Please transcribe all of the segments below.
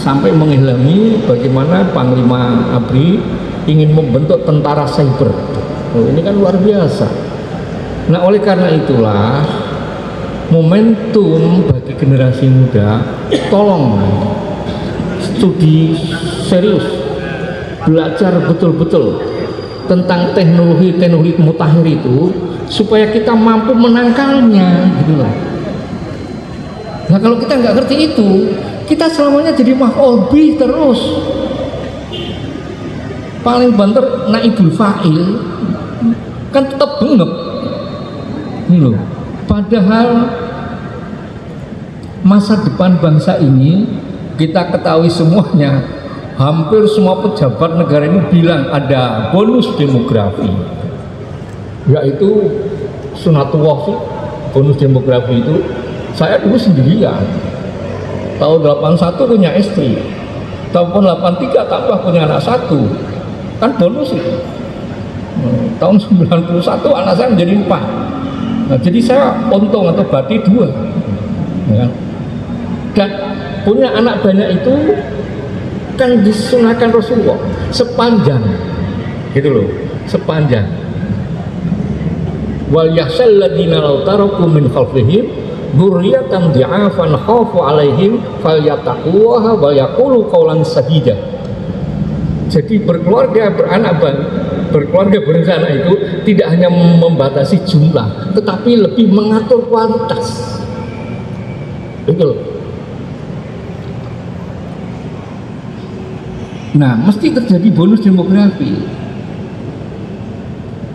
sampai mengilhami bagaimana Panglima ABRI ingin membentuk tentara cyber. Oh, ini kan luar biasa. Nah, oleh karena itulah momentum bagi generasi muda, tolong studi serius, belajar betul-betul tentang teknologi mutakhir itu supaya kita mampu menangkalnya, gitu loh. Nah, kalau kita nggak ngerti itu, kita selamanya jadi mahhobi terus. Paling banter naibul fa'il kan tetap bengep, ini loh. Padahal masa depan bangsa ini kita ketahui semuanya, hampir semua pejabat negara ini bilang ada bonus demografi, yaitu sunatullah sih. Bonus demografi itu saya dulu sendirian, tahun 81 punya istri, tahun 83 tambah punya anak satu, kan bonus itu. Tahun 91 anak saya menjadi 4. Nah, jadi saya untung atau bati 2, ya. Dan punya anak banyak itu kan disunahkan Rasulullah sepanjang, gitu loh, sepanjang. Wal yahsal ladina law taraku min khalfihim dzurriyyatan dhi'afan khafu 'alaihim falyattaqullaha wa yaqulu qawlan sadida. Jadi berkeluarga berencana itu tidak hanya membatasi jumlah, tetapi lebih mengatur kualitas. Betul. Nah, mesti terjadi bonus demografi.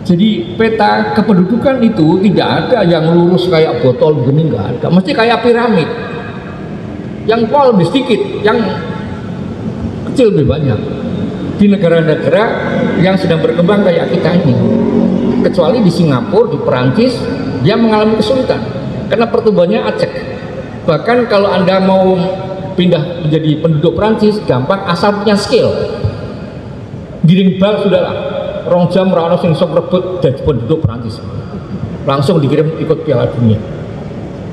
Jadi peta kependudukan itu tidak ada yang lurus kayak botol begini, enggak ada. Mesti kayak piramid. Yang pol lebih sedikit, yang kecil lebih banyak. Di negara-negara yang sedang berkembang kayak kita ini, kecuali di Singapura, di Perancis, dia mengalami kesulitan karena pertumbuhannya acak. Bahkan kalau Anda mau pindah menjadi penduduk Perancis gampang asal punya skill. Giring bal sudahlah, rong jam rano sing sok rebut jadi penduduk Perancis, langsung dikirim ikut Piala Dunia.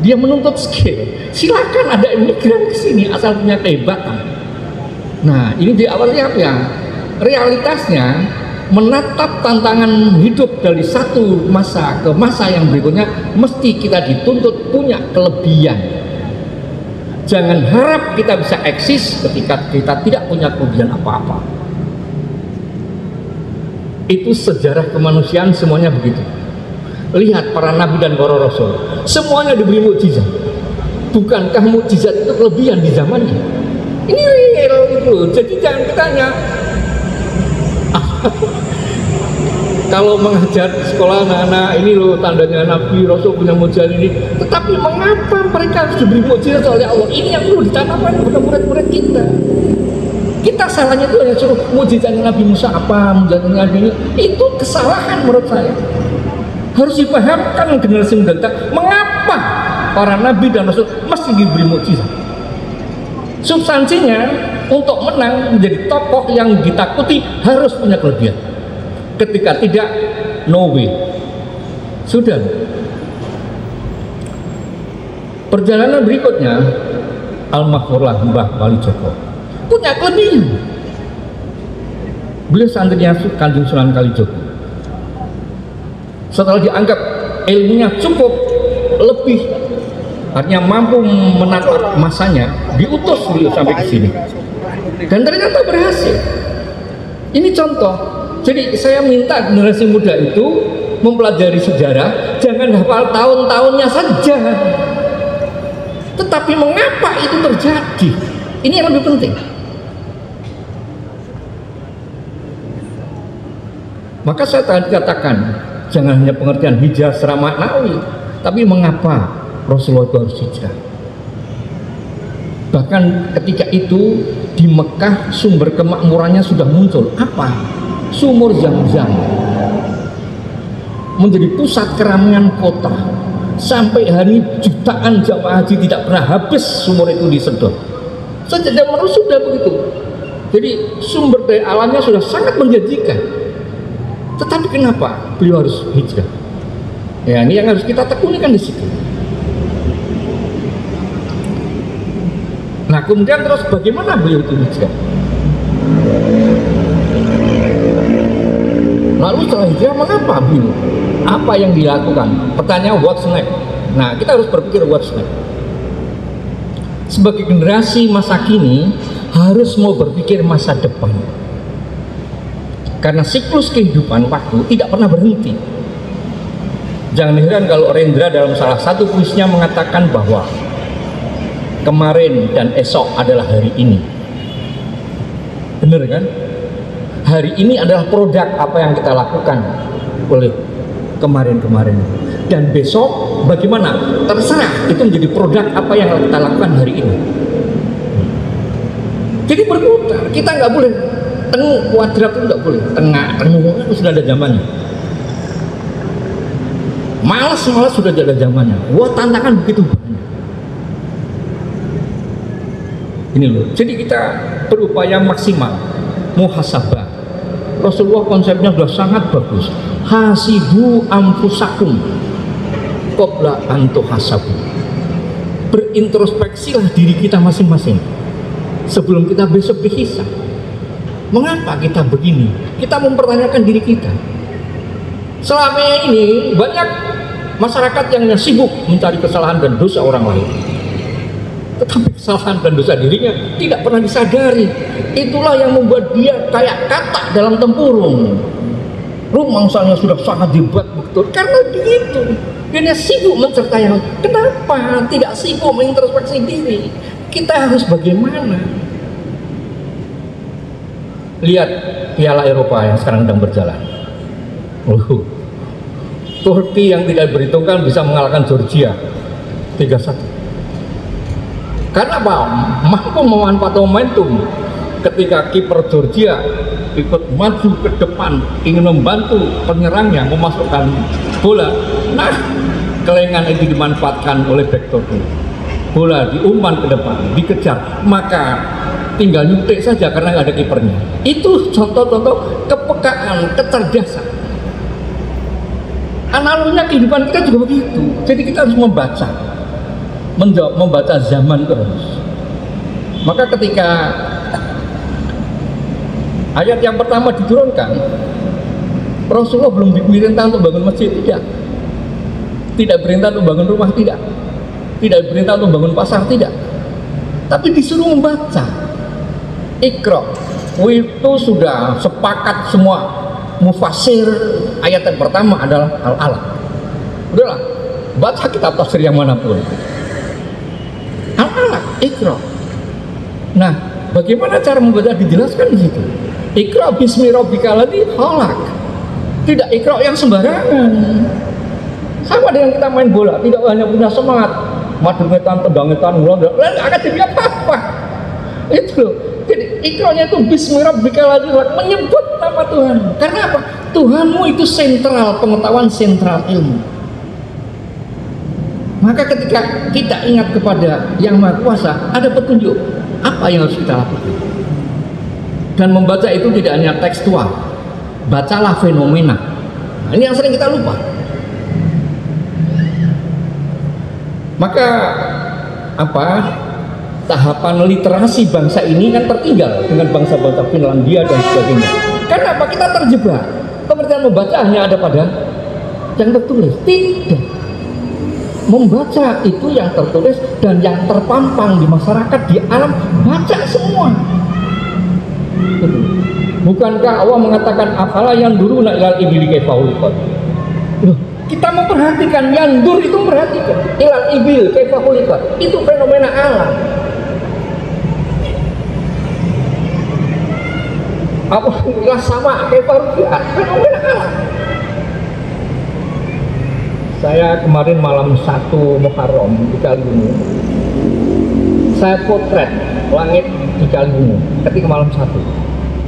Dia menuntut skill. Silakan ada imigran ke sini asal punya kehebatan. Nah, ini di awalnya apa ya? Realitasnya menatap tantangan hidup dari satu masa ke masa yang berikutnya mesti kita dituntut punya kelebihan. Jangan harap kita bisa eksis ketika kita tidak punya kelebihan apa-apa. Itu sejarah kemanusiaan semuanya begitu. Lihat para nabi dan para rasul, semuanya diberi mukjizat. Bukankah mukjizat itu kelebihan di zamannya? Ini real itu. Jadi jangan kita hanya kalau mengajar sekolah anak-anak ini loh tandanya Nabi Rasul punya mukjizat ini, tetapi mengapa mereka harus diberi mukjizat oleh Allah? Ini yang perlu ditanamkan kepada murid-murid kita. Kita salahnya itu hanya suruh mukjizatnya Nabi Musa apa, mukjizatnya Nabi ini, itu kesalahan menurut saya. Harus dipahamkan generasi muda, mengapa para nabi dan rasul mesti diberi mukjizat. Substansinya untuk menang menjadi tokoh yang ditakuti harus punya kelebihan. Ketika tidak, no way. Sudah. Perjalanan berikutnya, Al-Maghfurlah Mbah Wali Joko punya kelebihan. Beliau santrinya Kanjeng Sunan Kalijogo. Setelah dianggap ilmunya cukup lebih, artinya mampu menatap masanya, diutus beliau sampai ke sini. Dan ternyata berhasil. Ini contoh. Jadi saya minta generasi muda itu mempelajari sejarah, jangan hafal tahun-tahunnya saja, tetapi mengapa itu terjadi. Ini yang lebih penting. Maka saya tadi katakan, jangan hanya pengertian hijrah secara maknawi, tapi mengapa Rasulullah itu harus hijrah. Bahkan ketika itu di Mekah sumber kemakmurannya sudah muncul. Apa? Sumur Zam-Zam menjadi pusat keramaian kota. Sampai hari jutaan jamaah haji tidak pernah habis sumur itu disedot. Sejak zaman Rasul sudah begitu. Jadi sumber daya alamnya sudah sangat menjanjikan. Tetapi kenapa beliau harus hijrah? Ya, ini yang harus kita tekunikan di situ. Nah kemudian terus bagaimana beliau itu hijrah? Lalu setelah hijrah mengapa beliau? Apa yang dilakukan? Pertanyaan what's next? Nah kita harus berpikir what's next. Sebagai generasi masa kini harus mau berpikir masa depan. Karena siklus kehidupan waktu tidak pernah berhenti. Jangan heran kalau Rendra dalam salah satu puisinya mengatakan bahwa kemarin dan esok adalah hari ini. Benar kan? Hari ini adalah produk apa yang kita lakukan oleh kemarin-kemarin. Dan besok bagaimana? Terserah, itu menjadi produk apa yang kita lakukan hari ini. Jadi berputar, kita nggak boleh tengah kuadrat itu nggak boleh, tengah itu sudah ada zamannya. Malas sudah ada zamannya. Wah tantangan begitu banyak. Ini loh. Jadi kita berupaya maksimal, muhasabah. Rasulullah konsepnya sudah sangat bagus. Hasibu anfusakum qabla an tuhasabu. Berintrospeksilah diri kita masing-masing sebelum kita besok dihisab. Mengapa kita begini? Kita mempertanyakan diri kita. Selama ini banyak masyarakat yang sibuk mencari kesalahan dan dosa orang lain, tetapi kesalahan dan dosa dirinya tidak pernah disadari. Itulah yang membuat dia kayak katak dalam tempurung. Rumangsanya sudah sangat hebat betul karena begitu. Dia sibuk mencertai hal. Kenapa tidak sibuk mengintrospeksi diri? Kita harus bagaimana? Lihat Piala Eropa yang sekarang sedang berjalan. Turki yang tidak diperhitungkan bisa mengalahkan Georgia 3-1. Karena apa? Mampu memanfaatkan momentum ketika kiper Georgia ikut maju ke depan ingin membantu penyerangnya memasukkan bola. Nah, kelengan itu dimanfaatkan oleh back Turki. Bola diumpan ke depan, dikejar, maka tinggal nyuntik saja karena nggak ada kipernya. Itu contoh-contoh kepekaan, kecerdasan. Analoginya kehidupan kita juga begitu. Jadi kita harus membaca zaman terus. Maka ketika ayat yang pertama diturunkan, Rasulullah belum diperintah untuk bangun masjid, tidak perintah untuk bangun rumah, tidak perintah untuk bangun pasar, tidak, tapi disuruh membaca. Iqra itu sudah sepakat semua mufasir. Ayat yang pertama adalah Al-Alaq. Udahlah, baca kitab tafsir yang manapun, Al-Alaq, Iqra. Nah, bagaimana cara membaca dijelaskan di situ. Iqra bismi rabbikal ladzi khalaq. Tidak Iqra yang sembarangan. Sama dengan kita main bola, tidak hanya punya semangat madungetan, tendangetan, lalu akan jadi apa-apa. Itu loh. Jadi Iqra-nya itu bismi rabbikal ladzi khalaq, menyebut nama Tuhan. Karena apa? Tuhanmu itu sentral, pengetahuan sentral ilmu. Maka ketika kita ingat kepada Yang Maha Kuasa, ada petunjuk apa yang harus kita lakukan. Dan membaca itu tidak hanya tekstual, bacalah fenomena. Nah, ini yang sering kita lupa. Maka apa? Tahapan literasi bangsa ini kan tertinggal dengan bangsa-bangsa Finlandia dan sebagainya. Karena apa? Kita terjebak. Pengertian membaca hanya ada pada yang tertulis. Tidak. Membaca itu yang tertulis dan yang terpampang di masyarakat, di alam, baca semua. Bukankah Allah mengatakan afala yanzuruna ilal ibili kaifa khuliqat? Kita memperhatikan, yandur itu memperhatikan. Ilal ibil kaifa khuliqat. Itu fenomena alam. Apabila sama kaifa rufiat, fenomena alam. Saya kemarin malam 1 Muharram di Kaliwungu, saya potret langit di Kaliwungu ketika malam 1.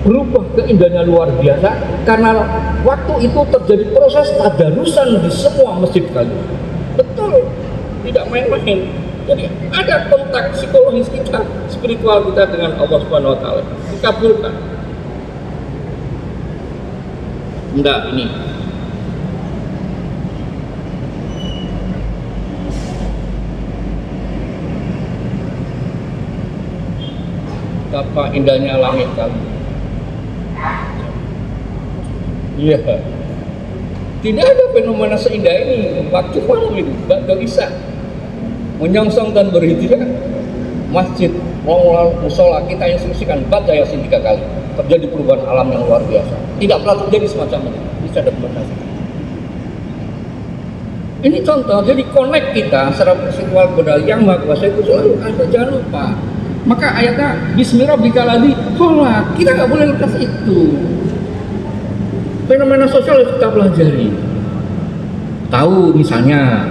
Berubah keindahannya luar biasa karena waktu itu terjadi proses tadarusan di semua masjid Kaliwungu. Betul, tidak main-main. Jadi ada kontak psikologis kita, spiritual kita dengan Allah Subhanahu wa taala. Dikabulkan. Enggak, ini Betapa indahnya langit kami. Iya. Tidak ada fenomena seindah ini waktu malam ini, Ba'da Isya. Menyongsong dan berhijrah, masjid, musola kita instruksikan baca Yasin 3 kali. Terjadi perubahan alam yang luar biasa. Tidak pernah terjadi semacam ini. Bisa dokumentasi. Ini contoh, jadi connect kita secara spiritual kepada Yang Maha Kuasa itu selalu ada, jangan lupa. Maka ayatnya Bismillahirrahmanirrahim, sholat, kita nggak boleh lepas itu. Fenomena sosial yang kita pelajari. Tahu misalnya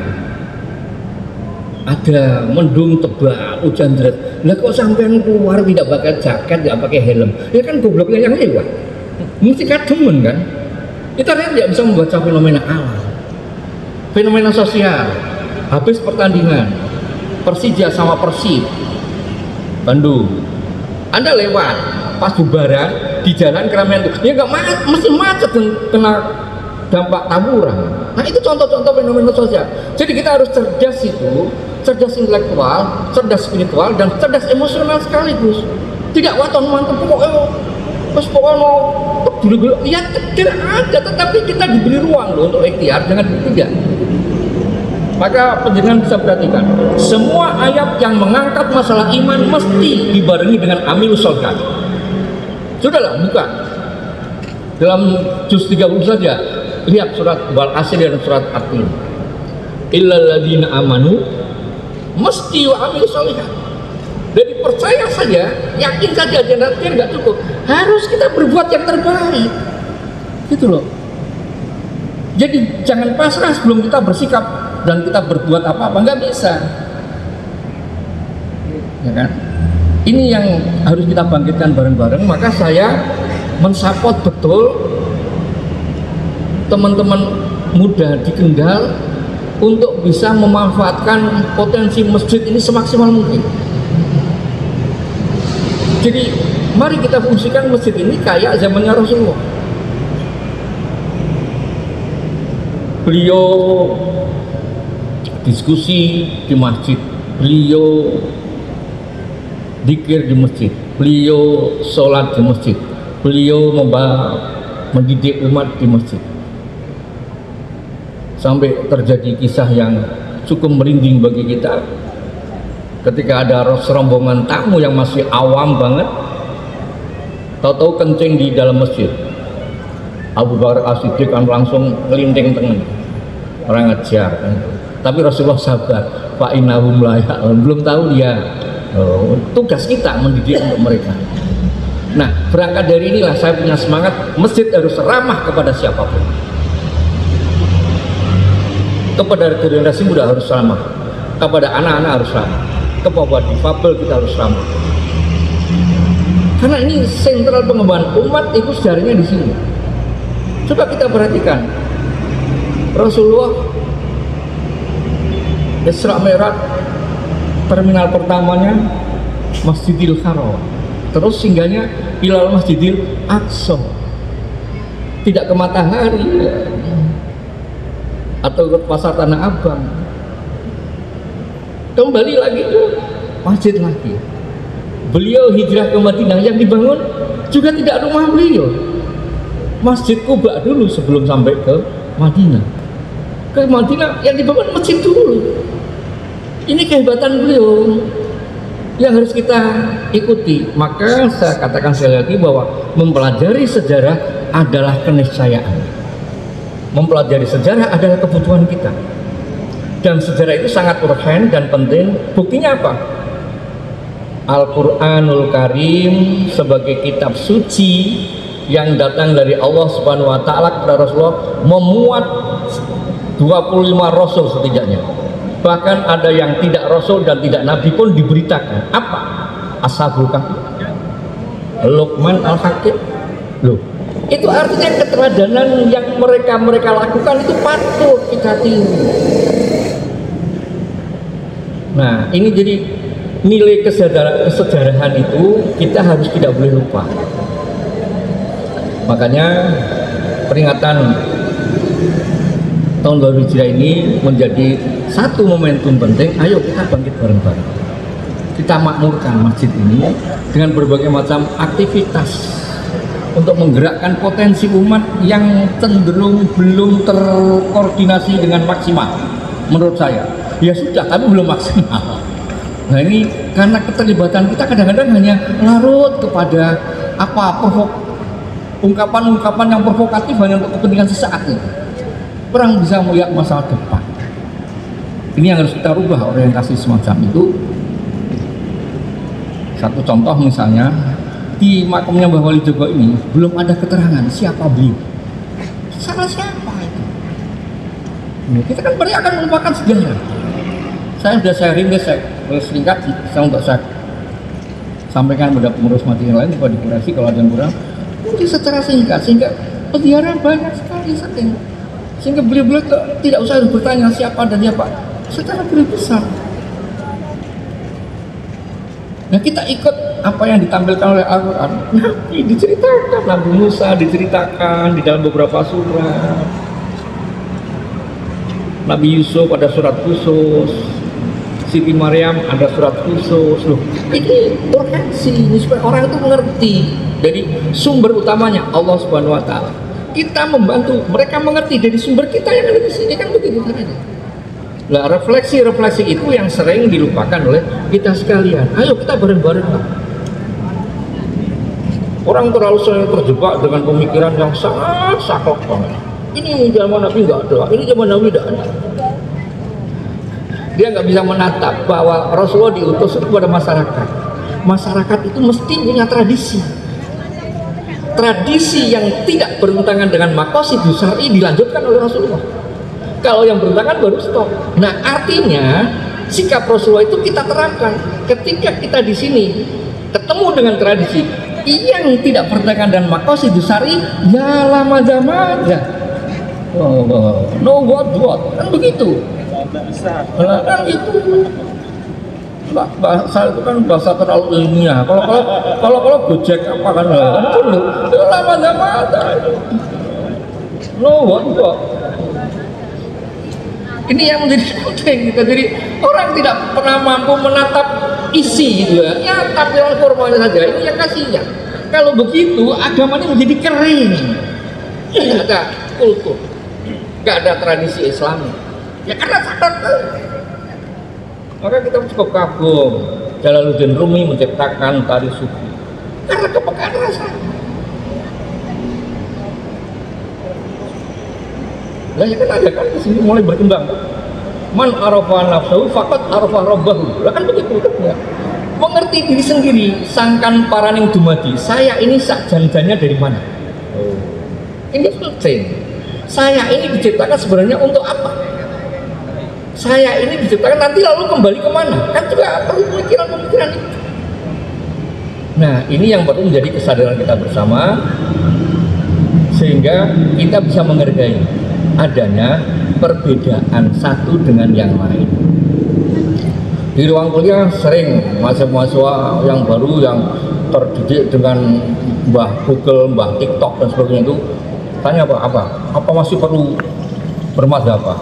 ada mendung tebal, hujan deras. Lah kok sampean keluar tidak pakai jaket, tidak pakai helm? Ya kan gobloknya yang lewat. Mesti kademen kan? Kita tidak bisa membaca fenomena alam. Fenomena sosial. Habis pertandingan Persija sama Persib Bandung. Anda lewat pas bubaran di jalan keramaian itu, ya nggak mesti macet dan kena dampak taburan. Nah itu contoh-contoh fenomena sosial. Jadi kita harus cerdas itu, cerdas intelektual, cerdas spiritual, dan cerdas emosional sekaligus. Tidak waton mantep pokoknya dulu ya kecil aja, tetapi kita diberi ruang loh untuk ikhtiar, jangan tidak. Maka penjenengan bisa perhatikan, semua ayat yang mengangkat masalah iman mesti dibarengi dengan amilus sholihat. Sudahlah, buka dalam juz 30 saja, lihat surat Wal-Asr dan surat At-Tin. Illal ladzina amanu mesti wa amilus sholihat. Jadi percaya saja, yakin saja, jangan nggak cukup. Harus kita berbuat yang terbaik, gitu loh. Jadi jangan pasrah sebelum kita bersikap dan kita berbuat apa-apa, nggak bisa, ya kan? Ini yang harus kita bangkitkan bareng-bareng. Maka saya mensupport betul teman-teman muda di Kendal untuk bisa memanfaatkan potensi masjid ini semaksimal mungkin. Jadi mari kita fungsikan masjid ini kayak zamannya Rasulullah. Beliau diskusi di masjid, beliau zikir di masjid, beliau sholat di masjid, beliau mendidik umat di masjid. Sampai terjadi kisah yang cukup merinding bagi kita ketika ada rombongan tamu yang masih awam banget, tahu-tahu kencing di dalam masjid. Abu Bakar As-Siddiq kan langsung ngelinteng tengen, orang ngejar kan. Tapi Rasulullah sabar, fa innahum la ya'lamun, belum tahu dia. Tugas kita mendidik untuk mereka. Nah, berangkat dari inilah saya punya semangat, masjid harus ramah kepada siapapun. Kepada generasi muda harus ramah, kepada anak-anak harus ramah, kepada difabel kita harus ramah. Karena ini sentral pengembangan umat itu sejarahnya di sini. Coba kita perhatikan, Rasulullah Isra Mi'raj, terminal pertamanya Masjidil Haram, terus singgahnya ilal Masjidil Aqsa, tidak ke Matahari atau ke pasar Tanah Abang, kembali lagi ke masjid lagi. Beliau hijrah ke Madinah, yang dibangun juga tidak rumah beliau, Masjid Quba dulu sebelum sampai ke Madinah. Ke Madinah yang dibangun masjid dulu. Ini kehebatan beliau yang harus kita ikuti. Maka saya katakan sekali lagi bahwa mempelajari sejarah adalah keniscayaan. Mempelajari sejarah adalah kebutuhan kita. Dan sejarah itu sangat urgen dan penting. Buktinya apa? Al-Quranul Karim sebagai kitab suci yang datang dari Allah Subhanahu wa Ta'ala kepada Rasulullah memuat 25 rasul setidaknya. Bahkan ada yang tidak rasul dan tidak nabi pun diberitakan. Apa? Ashabul Kahfi, Luqman Al-Hakim. Loh, itu artinya keteladanan yang mereka lakukan itu patut kita tiru. Nah, ini jadi nilai kesejarahan itu kita harus tidak boleh lupa. Makanya peringatan tahun baru Hijriah ini menjadi satu momentum penting. Ayo kita bangkit bareng-bareng. kita makmurkan masjid ini dengan berbagai macam aktivitas untuk menggerakkan potensi umat yang cenderung belum terkoordinasi dengan maksimal menurut saya. Ya sudah, tapi belum maksimal. Nah ini karena keterlibatan kita kadang-kadang hanya larut kepada ungkapan-ungkapan yang provokatif hanya untuk kepentingan sesaat ini. Kurang bisa melihat masalah depan. Ini yang harus kita rubah orientasi semacam itu. Satu contoh misalnya, di makamnya Mbah Wali Jogo ini belum ada keterangan siapa beliau. Salah siapa itu? Kita kan berarti akan melupakan sejarah. Saya sudah sharing saya singkat, untuk saya sampaikan pada pengurus masjid yang lain, kepada kurasi kalau ada yang kurang. Mungkin secara singkat, sehingga peliharaan banyak sekali sehingga beliau-beliau tidak usah bertanya siapa dan siapa, secara besar. Nah kita ikut apa yang ditampilkan oleh Al-Quran. Nabi diceritakan, Nabi Musa diceritakan di dalam beberapa surat, Nabi Yusuf ada surat khusus, Siti Maryam ada surat khusus. Loh, ini urgensi supaya orang itu mengerti. Jadi sumber utamanya Allah Subhanahu Wa Taala. Kita membantu mereka mengerti dari sumber kita yang ada di sini, kan begitu caranya. Nah, refleksi-refleksi itu yang sering dilupakan oleh kita sekalian. Ayo kita bareng-bareng. Orang terlalu sering terjebak dengan pemikiran yang sangat saklek banget. Ini zaman Nabi nggak ada, ini zaman Nabi tidak ada. Dia nggak bisa menatap bahwa Rasulullah diutus kepada masyarakat. Masyarakat itu mesti punya tradisi. Tradisi yang tidak bertentangan dengan maqasidus syar'i dilanjutkan oleh Rasulullah. Kalau yang bertentangan baru stop. Nah artinya sikap Rasulullah itu kita terapkan ketika kita di sini ketemu dengan tradisi yang tidak bertentangan dengan maqasidus syar'i, ya lama aja. No what kan begitu. Kan itu bahasa itu kan bahasa terlalu ilmiah. Kalau Gojek apa kan itu lama aja. No what. Ini yang menjadi penting kita. Jadi orang tidak pernah mampu menatap isi gitu ya. Ya tampilan formalnya saja. Ini yang kasihan. Kalau begitu agama ini menjadi kering. Tidak ada kultur, tidak ada tradisi Islam. Ya karena sadar. Maka kita cukup kagum Jalaluddin Rumi menciptakan tari sufi karena kepekaan rasa. Lah ya kan ada kan di sini mulai berkembang. Man arafa nafsahu faqad arafa rabbahu. Lah kan begitu kan ya. Mengerti diri sendiri, sangkan paraning dumadi. Saya ini sak jan-jannya dari mana? Ini penting. Saya ini diciptakan sebenarnya untuk apa? Saya ini diciptakan nanti lalu kembali kemana? Kan juga perlu pemikiran-pemikiran itu. Nah ini yang perlu menjadi kesadaran kita bersama, sehingga kita bisa menghargai adanya perbedaan satu dengan yang lain. Di ruang kuliah sering mahasiswa yang baru yang terdidik dengan Mbah Google, Mbah TikTok dan sebagainya itu tanya apa masih perlu bermadzhab apa?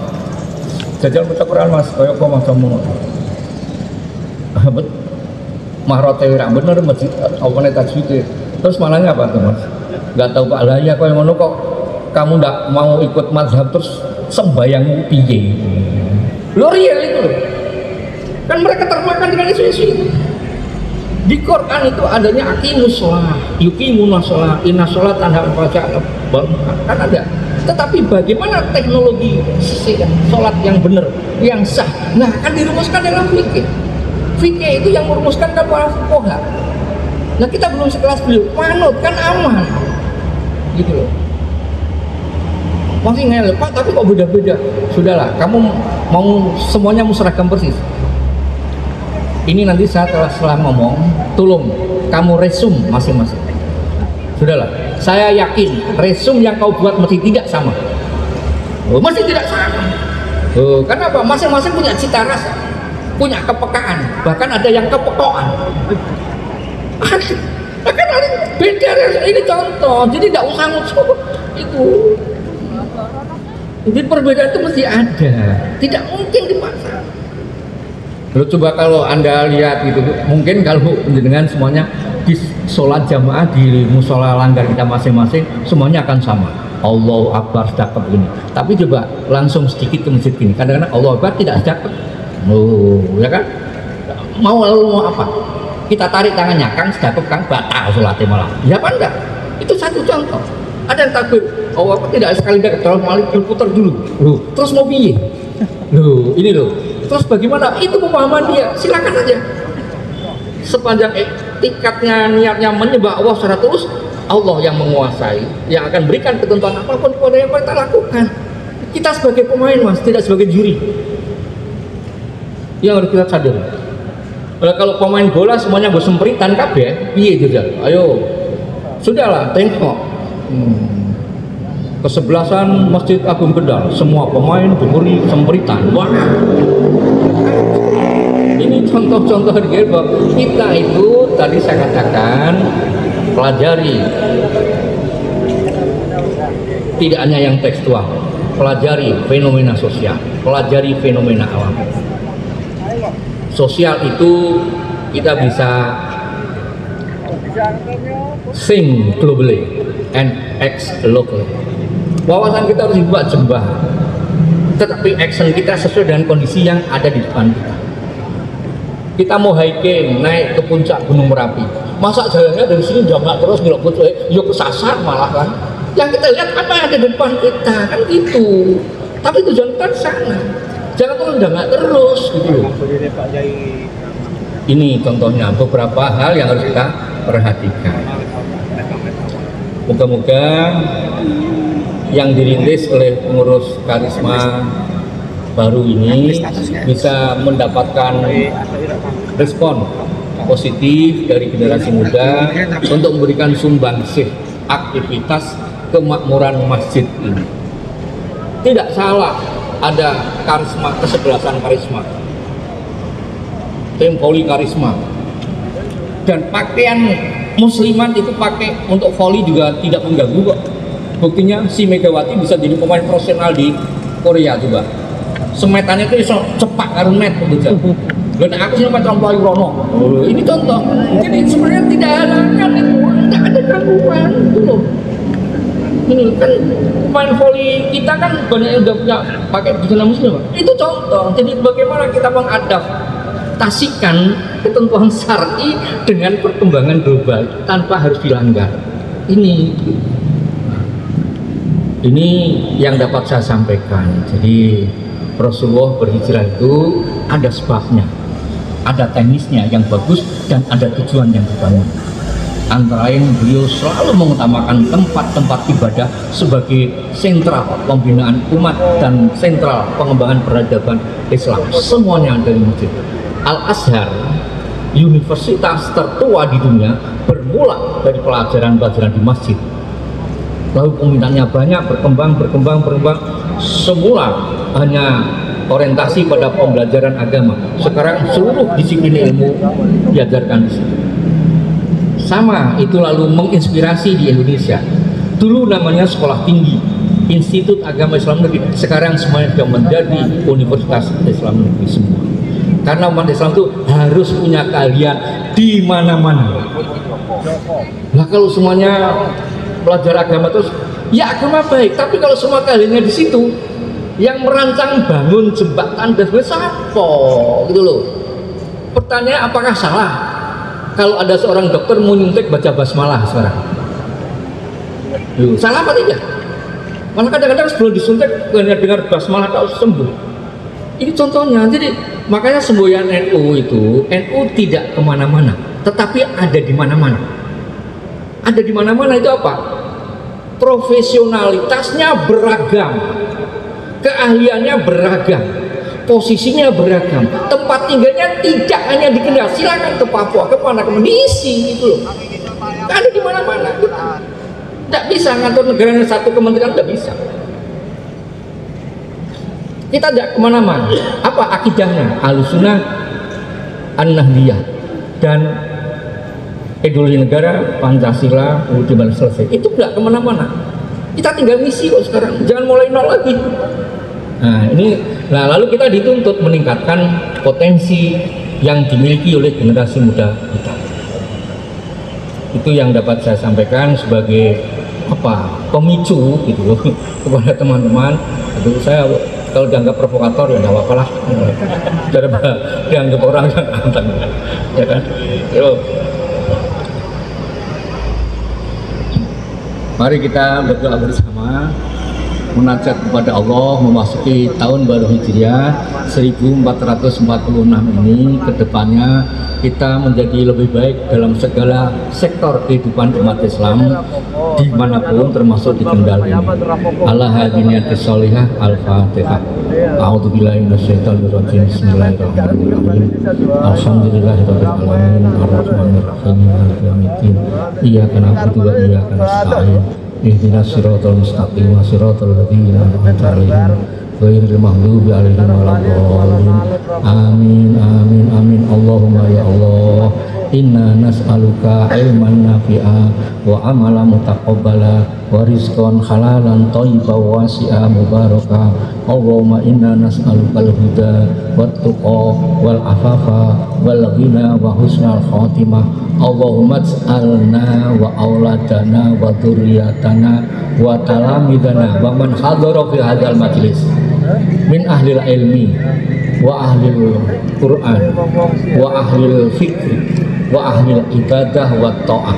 Jajal baca Quran mas, kaya apa mas kamu? Mahrote rak bener masjid apa nih tajwid. Terus malahnya apa tuh mas? Gak tahu Pak lah ya kau yang kok kamu ndak mau ikut mazhab terus sembayangmu piye? Lo real itu loh. Kan mereka termakan dengan isu-isu itu. Di Quran itu adanya aqimus sholah, yuqimunas sholah, inna sholat tanha anil kan ada. Tetapi bagaimana teknologi sholat yang benar, yang sah? Nah kan dirumuskan dalam fikih. Fikih itu yang merumuskan kan para fuqaha. Nah kita belum sekelas beliau, manut kan aman, gitu loh. Masih ngel Pak, tapi kok beda-beda. Sudahlah, kamu mau semuanya mau seragam persis. Ini nanti saya setelah ngomong, tolong kamu resum masing-masing. Sudahlah, saya yakin resum yang kau buat mesti tidak sama. Mesti tidak sama. Kenapa? Masing-masing punya cita rasa, punya kepekaan, bahkan ada yang kepekoan. Kan beda. Ini contoh, jadi tidak usah ngucap itu. Jadi perbedaan itu mesti ada, tidak mungkin dipaksa. Lo coba kalau Anda lihat gitu, mungkin kalau dengan semuanya di sholat jamaah di musola langgar kita masing-masing, semuanya akan sama. Allahu Akbar sedekap begini. Tapi coba langsung sedikit ke masjid gini. Kadang-kadang Allahu Akbar tidak sedekap. Oh, ya kan? Mau apa? Kita tarik tangannya, Kang sedekap, Kang batal sholatnya malah. Ya apa enggak? Itu satu contoh. Ada yang takbir, Allahu Akbar tidak sekali tidak terlalu malik putar dulu. Loh, terus mau piye? Loh, ini loh. Terus bagaimana? Itu pemahaman dia, silakan aja. Sepanjang tikatnya, niatnya menyembah Allah secara tulus, Allah yang menguasai, yang akan berikan ketentuan apapun kepada yang kita lakukan. Kita sebagai pemain, Mas, tidak sebagai juri. Yang harus kita sadar. Kalau pemain bola semuanya gue sempritan kabeh, piye juga. Ayo, sudahlah, tengok. Kesebelasan Masjid Agung Kendal, semua pemain diberi sempritan. Wah, ini contoh-contoh bahwa kita itu tadi saya katakan pelajari, tidak hanya yang tekstual, pelajari fenomena sosial, pelajari fenomena alam. Sosial itu kita bisa think globally and act locally. Wawasan kita harus dibuat jembah, tetapi action kita sesuai dengan kondisi yang ada di depan kita. Kita mau hiking naik ke puncak Gunung Merapi, masa jalannya dari sini jangan terus belok yuk kesasar malah kan. Yang kita lihat apa yang ada di depan kita kan gitu. Tapi tujuan kita di sana. Jangan terus jangan terus gitu loh. Ini contohnya beberapa hal yang harus kita perhatikan. Moga-moga yang dirintis oleh pengurus karisma baru ini bisa mendapatkan respon positif dari generasi muda untuk memberikan sumbangsih aktivitas kemakmuran masjid ini. Tidak salah ada karisma, kesebelasan karisma, tim voli karisma, dan pakaian muslimat itu pakai untuk voli juga tidak mengganggu kok. Buktinya si Megawati bisa jadi pemain profesional di Korea juga. Semetannya itu cepat karo net begitu. Dan aku sih macam Pak Rono. Ini contoh. Jadi sebenarnya tidak halangan itu, tidak ada gangguan itu loh. Ini kan pemain voli kita kan banyak yang udah punya pakai busana muslim. Itu contoh. Jadi bagaimana kita mengadaptasikan ketentuan syar'i dengan perkembangan global tanpa harus dilanggar. Ini yang dapat saya sampaikan. Jadi Rasulullah berhijrah itu ada sebabnya, ada teknisnya yang bagus, dan ada tujuan yang dibangun. Antara lain beliau selalu mengutamakan tempat-tempat ibadah sebagai sentral pembinaan umat dan sentral pengembangan peradaban Islam. Semuanya dari masjid. Al-Azhar, universitas tertua di dunia, bermula dari pelajaran-pelajaran di masjid. Lalu peminatnya banyak, berkembang. Semula hanya orientasi pada pembelajaran agama. Sekarang seluruh disiplin ilmu diajarkan di sini. Sama itu lalu menginspirasi di Indonesia. Dulu namanya sekolah tinggi, Institut Agama Islam Negeri. Sekarang semuanya sudah menjadi Universitas Islam Negeri semua. Karena umat Islam itu harus punya keahlian di mana-mana. Nah kalau semuanya belajar agama terus, ya agama baik, tapi kalau semua keahliannya di situ, yang merancang bangun jembatan dan sebagainya siapa gitu loh. Pertanyaan, apakah salah kalau ada seorang dokter mau nyuntik baca basmalah sekarang? Salah apa tidak? Malah kadang-kadang sebelum disuntik hanya dengar basmalah tak sembuh. Ini contohnya. Jadi makanya semboyan NU itu, NU tidak kemana-mana, tetapi ada di mana-mana. Ada di mana-mana itu apa? Profesionalitasnya beragam, keahliannya beragam, posisinya beragam, tempat tinggalnya tidak hanya di Kendal. Silakan ke Papua, ke mana, diisi itu loh. Ada di mana-mana. Tidak bisa ngatur negaranya satu kementerian, tidak bisa. Kita tidak kemana-mana. Apa akidahnya? Ahlussunnah, An-Nahdliyah, dan ideologi negara, Pancasila, udah selesai. Itu nggak kemana-mana. Kita tinggal misi kok sekarang. Jangan mulai nol lagi. Nah ini Nah, lalu kita dituntut meningkatkan potensi yang dimiliki oleh generasi muda kita. Itu yang dapat saya sampaikan sebagai pemicu gitu loh kepada teman-teman. Itu saya kalau dianggap provokator ya nggak apa-apa lah, daripada dianggap orang yang anteng, ya kan. Yuk. Mari kita berdoa bersama, munajat kepada Allah memasuki tahun baru Hijriah 1446 ini. Kedepannya kita menjadi lebih baik dalam segala sektor kehidupan umat Islam dimanapun, termasuk di Kendal ini. Ala hadiniyatis sholihah. Al-Fatihah. A'udzubillahi minasyaitonirrajim. Bismillahirrahmanirrahim. Alhamdulillahirabbil alamin. Arrahmanirrahim. Maliki yaumiddin. Iyyaka na'budu wa iyyaka nasta'in. Ihdinas siratal mustaqim, siratal ladzina an'amta 'alaihim ghairil maghdubi 'alaihim waladdallin. Amin amin amin. Allahumma ya Allah, inna nas'aluka ilman nafi'a wa amalan mutaqabbala wa rizqan halalan thayyiban wasi'a mubaraka. Allahumma inna nas'alukal huda wat tuqa wal afafa wal ghina wa husnal khatimah. Allahumma ij'alna wa auladana wa dzurriyyatana wa talamidana wa man hadara fi hadzal majlis min ahlil ilmi wa ahlil Qur'an wa ahlil fikri wa ahlil ibadah wa ta'ah,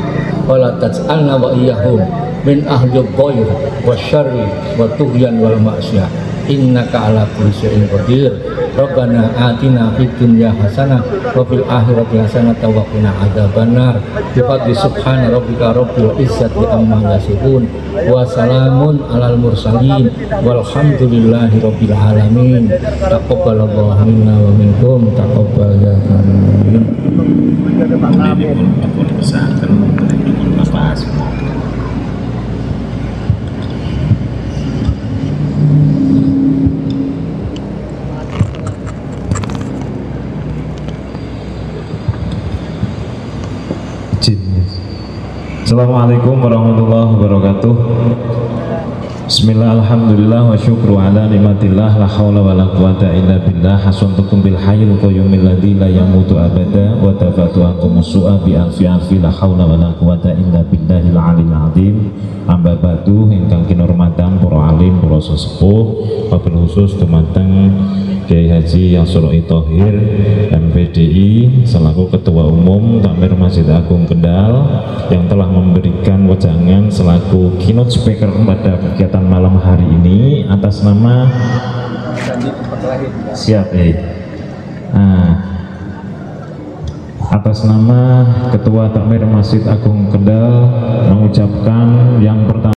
wa la taj'alna wa iyyahum min ahlil ghair wa syarri wa tughyan wal ma'siyah. Innaka ala kulli syai'in qadir. Rabbana atina fid dunya hasanah wa fil akhirati hasanah wa qina adzabannar. Bi fadli subhana rabbika rabbil izzati amma yasifun wa salamun alal mursalin walhamdulillahi rabbil alamin. Taqabbalallahu minna wa minkum, taqabbal ya amin. Assalamualaikum warahmatullahi wabarakatuh. Bismillah, alhamdulillah, wa syukru ala nikmatillah, la hawla wa la quwata illa billah. Hasantukum bil hayyil qayyumil ladzi la yamutu abada, wa tafatu ankum su'a bi alfi alfi, la hawla wa la quwata illa billahil aliyil azim. Amba batu ingkang kinurmatan para alim, para sesepuh, wabil khusus dumateng Kiai Haji Yasrul Thohir MPDI selaku Ketua Umum Takmir Masjid Agung Kendal yang telah memberikan wejangan selaku keynote speaker pada kegiatan malam hari ini atas nama atas nama Ketua Takmir Masjid Agung Kendal mengucapkan yang pertama